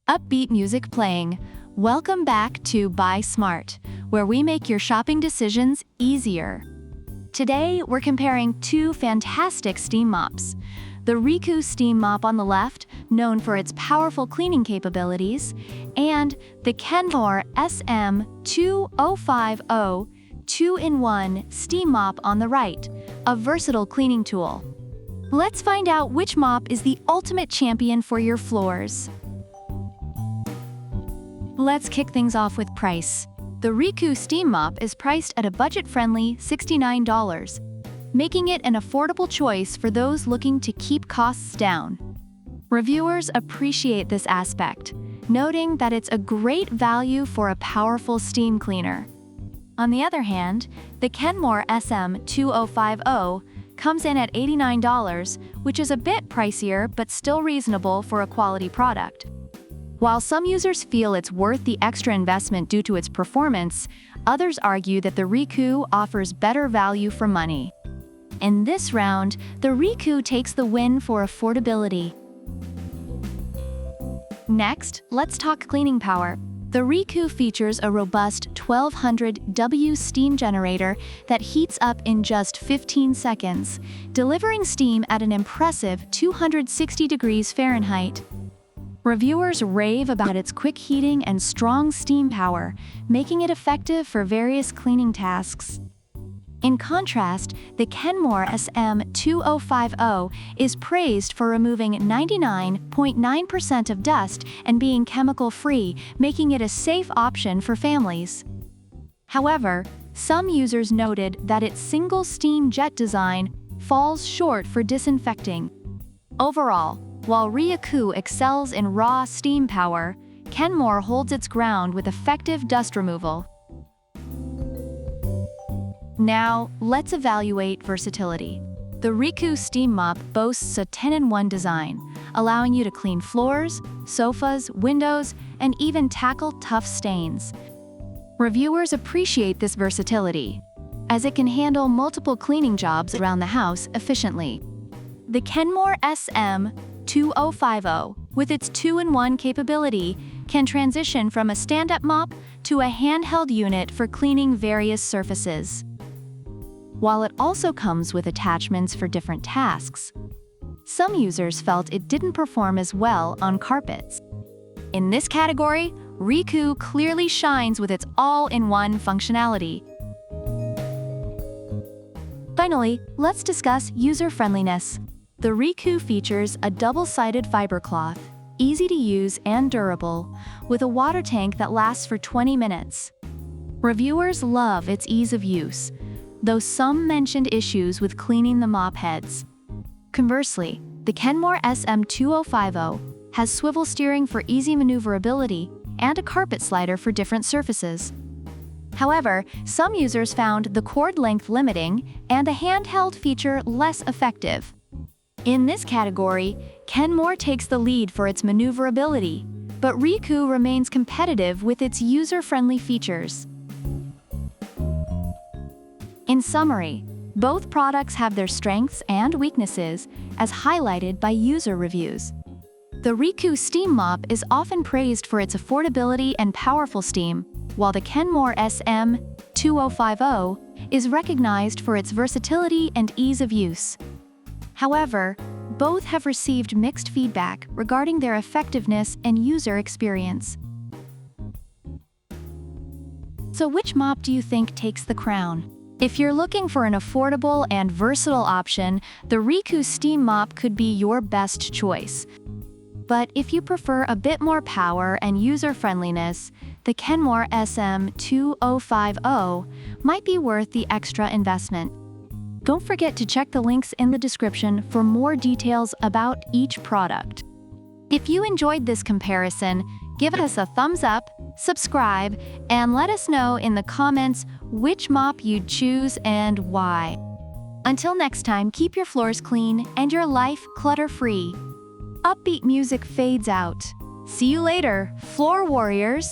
Upbeat music playing. Welcome back to Buy Smart, where we make your shopping decisions easier. Today, we're comparing two fantastic steam mops. The REECOO Steam Mop on the left, known for its powerful cleaning capabilities, and the Kenmore SM2050 2-in-1 Steam Mop on the right, a versatile cleaning tool. Let's find out which mop is the ultimate champion for your floors. Let's kick things off with price. The REECOO Steam Mop is priced at a budget-friendly $69, making it an affordable choice for those looking to keep costs down. Reviewers appreciate this aspect, noting that it's a great value for a powerful steam cleaner. On the other hand, the Kenmore SM2050 comes in at $89, which is a bit pricier but still reasonable for a quality product. While some users feel it's worth the extra investment due to its performance, others argue that the REECOO offers better value for money. In this round, the REECOO takes the win for affordability. Next, let's talk cleaning power. The REECOO features a robust 1200 W steam generator that heats up in just 15 seconds, delivering steam at an impressive 260 degrees Fahrenheit. Reviewers rave about its quick heating and strong steam power, making it effective for various cleaning tasks. In contrast, the Kenmore SM2050 is praised for removing 99.9% of dust and being chemical-free, making it a safe option for families. However, some users noted that its single steam jet design falls short for disinfecting. Overall, while REECOO excels in raw steam power, Kenmore holds its ground with effective dust removal. Now, let's evaluate versatility. The REECOO Steam Mop boasts a 10-in-1 design, allowing you to clean floors, sofas, windows, and even tackle tough stains. Reviewers appreciate this versatility, as it can handle multiple cleaning jobs around the house efficiently. The Kenmore SM2050, with its 2-in-1 capability, can transition from a stand-up mop to a handheld unit for cleaning various surfaces. While it also comes with attachments for different tasks, some users felt it didn't perform as well on carpets. In this category, REECOO clearly shines with its all-in-one functionality. Finally, let's discuss user-friendliness. The REECOO features a double-sided fiber cloth, easy to use and durable, with a water tank that lasts for 20 minutes. Reviewers love its ease of use, though some mentioned issues with cleaning the mop heads. Conversely, the Kenmore SM2050 has swivel steering for easy maneuverability and a carpet slider for different surfaces. However, some users found the cord length limiting and the handheld feature less effective. In this category, Kenmore takes the lead for its maneuverability, but REECOO remains competitive with its user-friendly features. In summary, both products have their strengths and weaknesses, as highlighted by user reviews. The REECOO Steam Mop is often praised for its affordability and powerful steam, while the Kenmore SM2050 is recognized for its versatility and ease of use. However, both have received mixed feedback regarding their effectiveness and user experience. So which mop do you think takes the crown? If you're looking for an affordable and versatile option, the REECOO Steam Mop could be your best choice. But if you prefer a bit more power and user-friendliness, the Kenmore SM2050 might be worth the extra investment. Don't forget to check the links in the description for more details about each product. If you enjoyed this comparison, give us a thumbs up, subscribe, and let us know in the comments which mop you'd choose and why. Until next time, keep your floors clean and your life clutter-free. Upbeat music fades out. See you later, floor warriors!